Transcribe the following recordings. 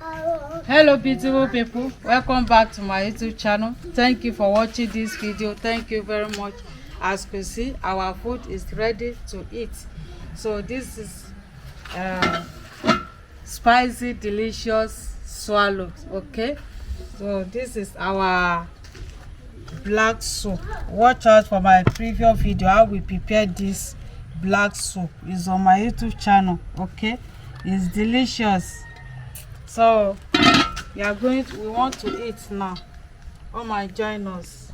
Hello beautiful people, welcome back to my YouTube channel. Thank you for watching this video. Thank you very much. As you can see, our food is ready to eat. So this is spicy delicious swallow. Okay, so this is our black soup. Watch out for my previous video how we prepare this black soup. It's on my YouTube channel. Okay, it's delicious. So we want to eat now. Oh my, join us.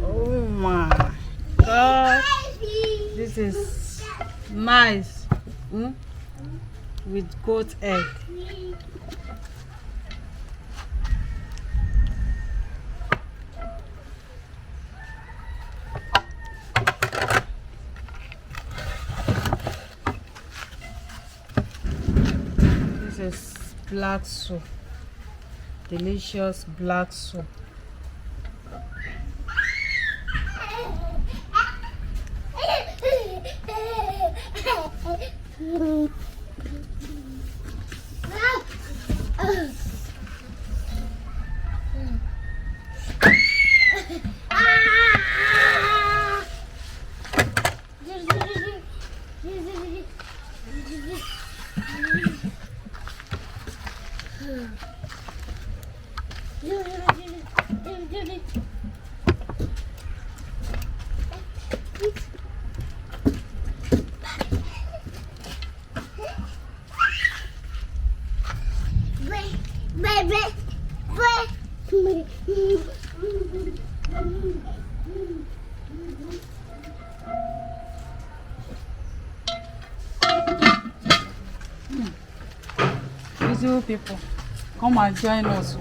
Oh my God, this is nice with goat egg. This is black soup, delicious black soup. Beautiful people, come and join us.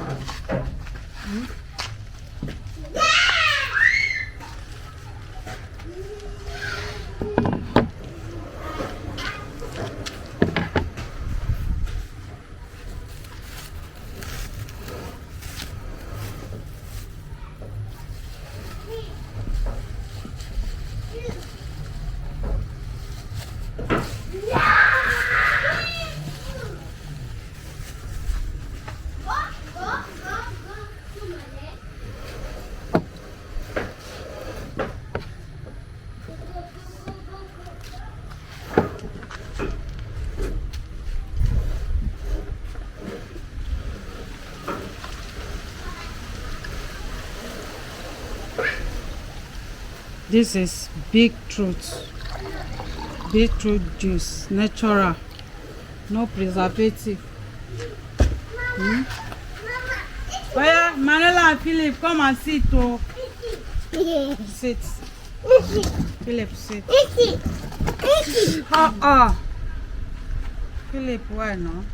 This is beetroot juice, natural, no preservative. Oya, Manela and Philip, come and sit. Oh, sit. Philip, sit. Philip, why not?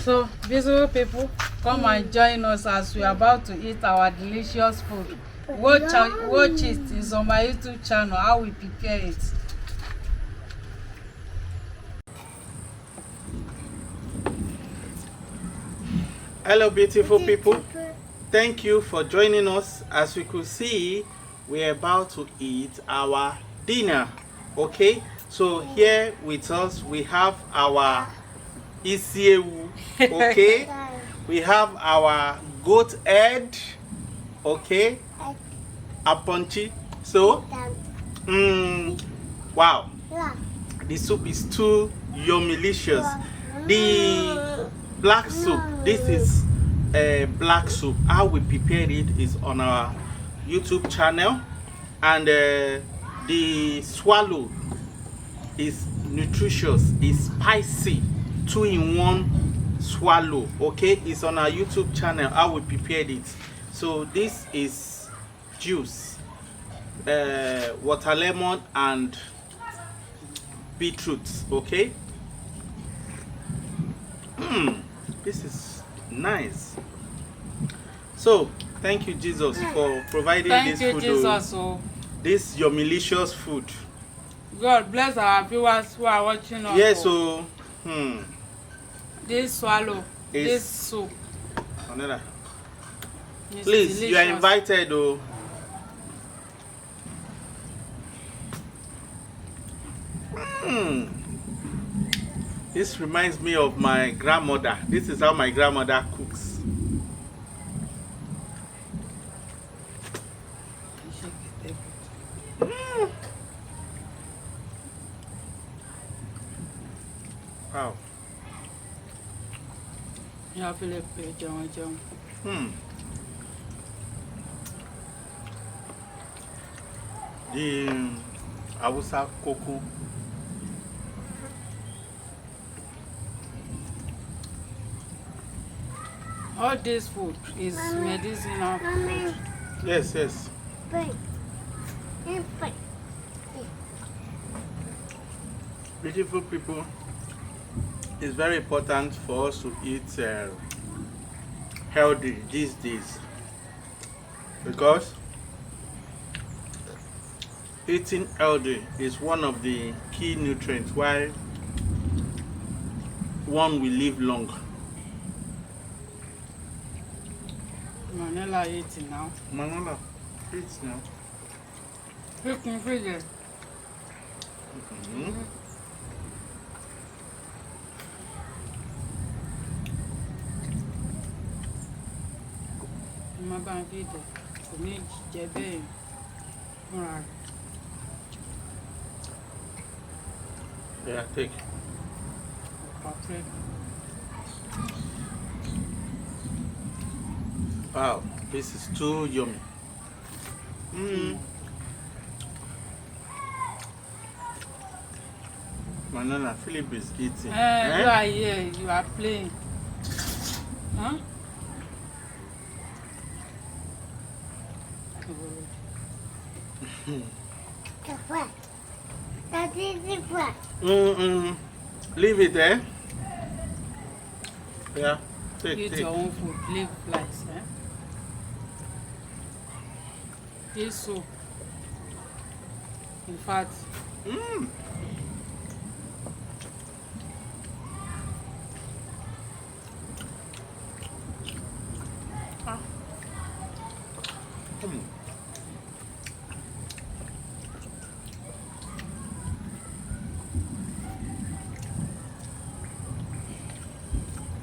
So, beautiful people, come and join us as we are about to eat our delicious food. Watch it. It's on my YouTube channel how we prepare it. Hello beautiful people, thank you for joining us. As we could see, we're about to eat our dinner. Okay, so here with us we have our isiewu. Okay, we have our goat head. Okay, aponchi. So wow, the soup is too yummylicious. The black soup, this is a black soup. How we prepare it is on our YouTube channel, and the swallow is nutritious, is spicy, 2-in-1 swallow. Okay, it's on our YouTube channel how we prepared it. So this is juice, water lemon and beetroot. Okay. This is nice. So thank you, Jesus, for providing this food. Thank you, Jesus. Oh. This your delicious food. God bless our viewers who are watching us. Yes, so this swallow, this soup. Another. It's Please, delicious. you are invited. Oh. This reminds me of my grandmother. This is how my grandmother cooks. Wow. Yeah, Philip, John. The Awusa cocoa. All this food is medicinal food. Yes. Beautiful people, it's very important for us to eat healthy these days, because eating healthy is one of the key nutrients why one will live long. Manila eating now. Manala, eat now. Freaking freaking. Má bá ń fi dẹ̀ kò ní jẹ bẹ́ẹ̀ fúnra rẹ̀. Yeah, take. Wow, this is too yummy. Manana, Philip is eating. You are here, you are playing. Huh? That is the flat. Leave it there. Yeah, Eat take. your own food, leave flies. Eat soup. In fact,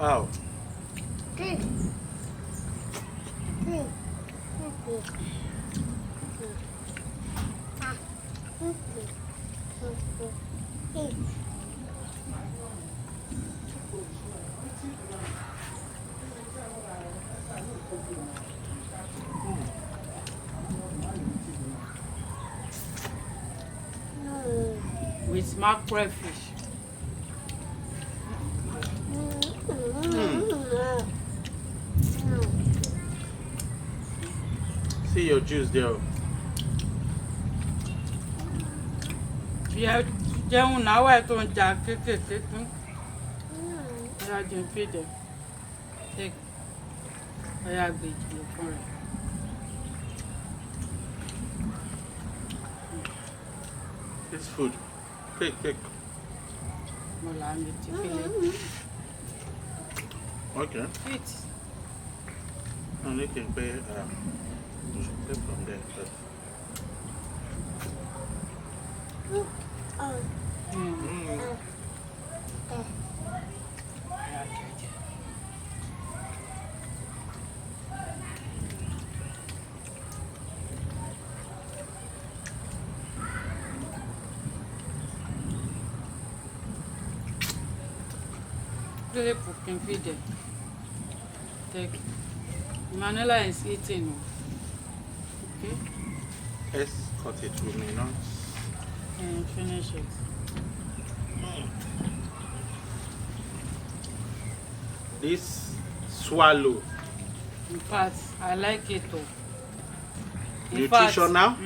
Wow. with mackerel fish. See your juice there. Yeah, jẹun náà wà tó ń jà kékèké tún. Ọ̀yà jẹun fèdè. Ọ̀yà gbé ìjìnlẹ̀ fún rẹ̀. This food. Take. Mo là ń retí fílẹ̀. Okay. Fit. And you can pay. You should pay from there first. Philip can feed it. Take. Manila is eating. Okay? Let's cut it with me now. And finish it. This swallow. In fact, I like it too. nutritional,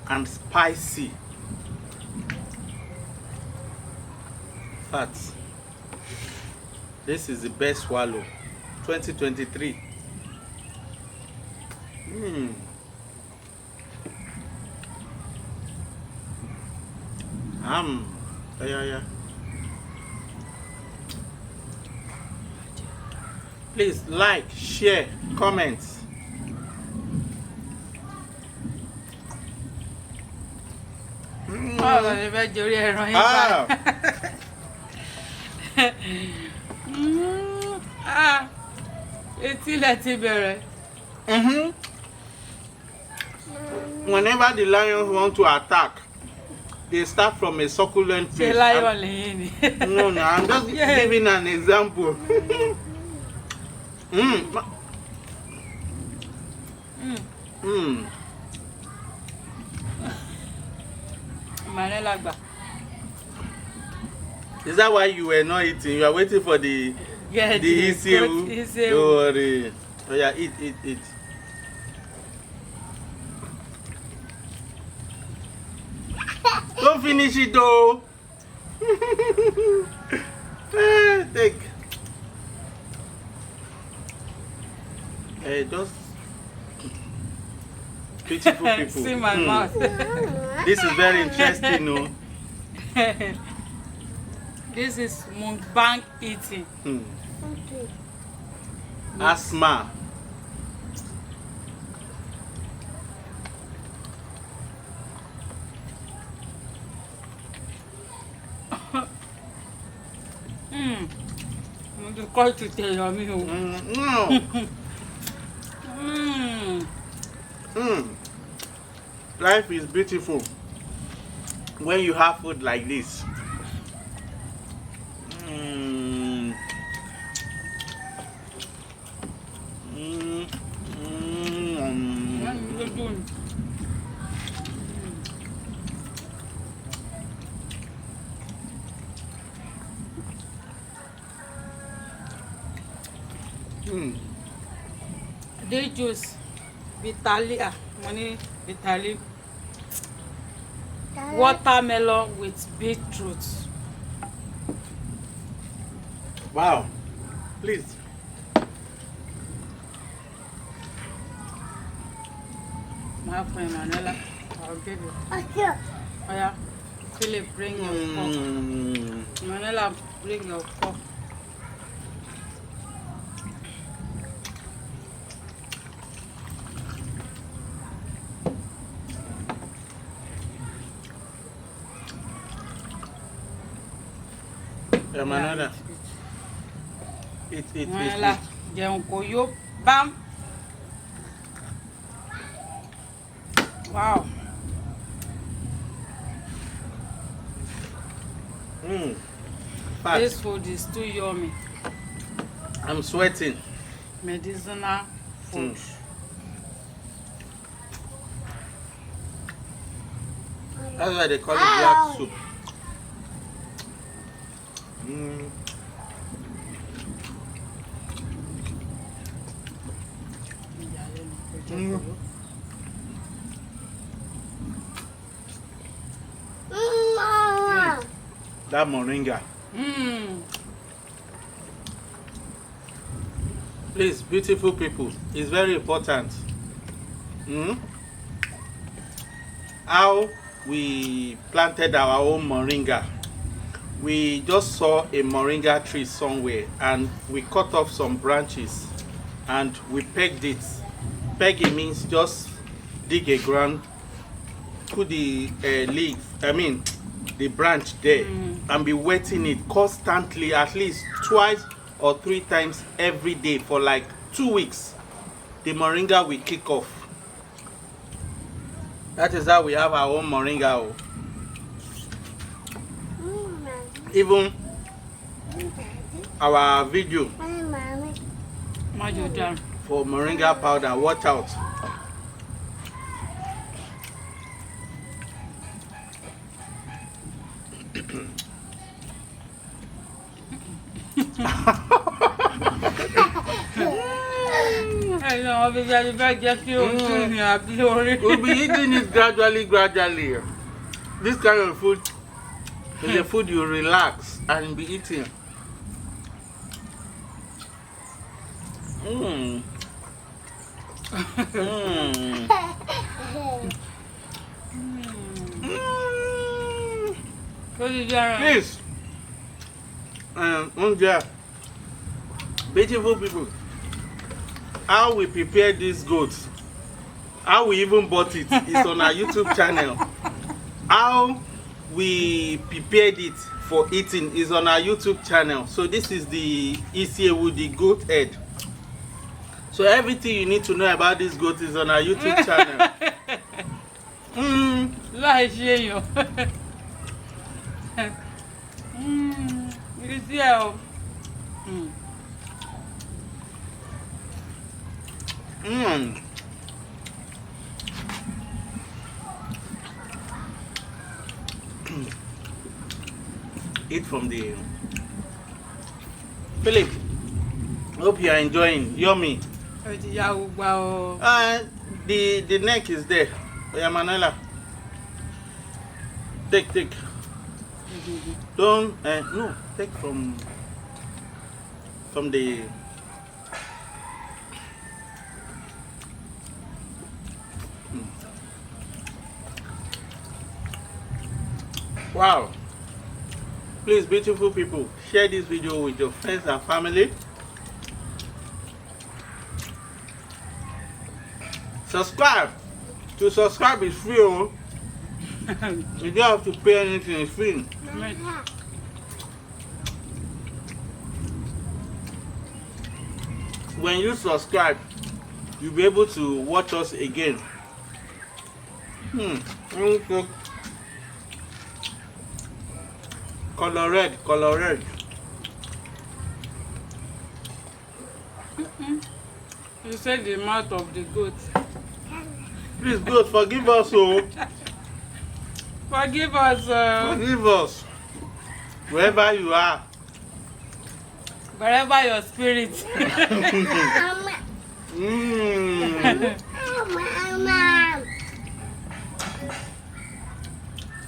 and spicy. Fats. This is the best swallow. 2023. Yeah. Please like, share, comment. Whenever the lions want to attack, they start from a succulent place. No, I'm just giving an example. Is that why you were not eating? You are waiting for the issue. Don't worry. Oh yeah, eat. Don't finish it though. Take. Just beautiful people. See my mouth. This is very interesting, no? This is mukbang eating. Asthma. Life is beautiful when you have food like this. They juice Vitalia, money Vitalia, watermelon with beetroot. Wow, please. My friend Manela, I'll give you. Oh yeah, Philip, bring your cup. Manela, bring your cup. Manada. Eat. Bam. Wow. This food is too yummy. I'm sweating. Medicinal food. That's why they call it black soup. That moringa. Please, beautiful people, it's very important. How we planted our own moringa. We just saw a moringa tree somewhere and we cut off some branches and we pegged it. Pegging means just dig a ground, put the leaf, the branch there, and be wetting it constantly, at least twice or 3 times every day for like 2 weeks. The moringa will kick off. That is how we have our own moringa. Even our video for moringa powder, watch out. We'll be eating it gradually. This kind of food is a food you relax and be eating. Mm. Mm. Please, beautiful people, how we prepare these goats, how we even bought it is on our YouTube channel. How we prepared it for eating is on our YouTube channel. So this is the Isiewu, the goat head. So everything you need to know about this goat is on our YouTube channel. Eat from the Philip. Hope you are enjoying. Yummy. The neck is there. Oya Manuela. Take. Don't no, take from the Wow. Please, beautiful people, share this video with your friends and family. Subscribe. To subscribe is free. Oh. You don't have to pay anything, it's free. When you subscribe, you'll be able to watch us again. Color red. You said the mouth of the goat. Please, God, forgive us, oh. Forgive us. Forgive us. Wherever you are. Wherever your spirit.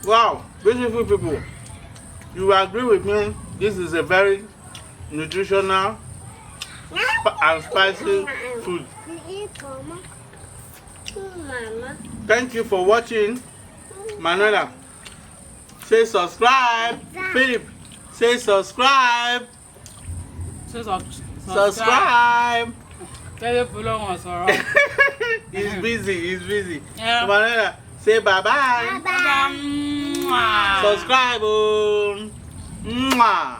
Wow, beautiful people. You agree with me? This is a very nutritional and spicy food. Thank you for watching. Manuela, say subscribe. Philip, say subscribe. Subscribe. He's busy. Yeah. Manuela, say bye-bye. Bye-bye. Subscribe. Mwah.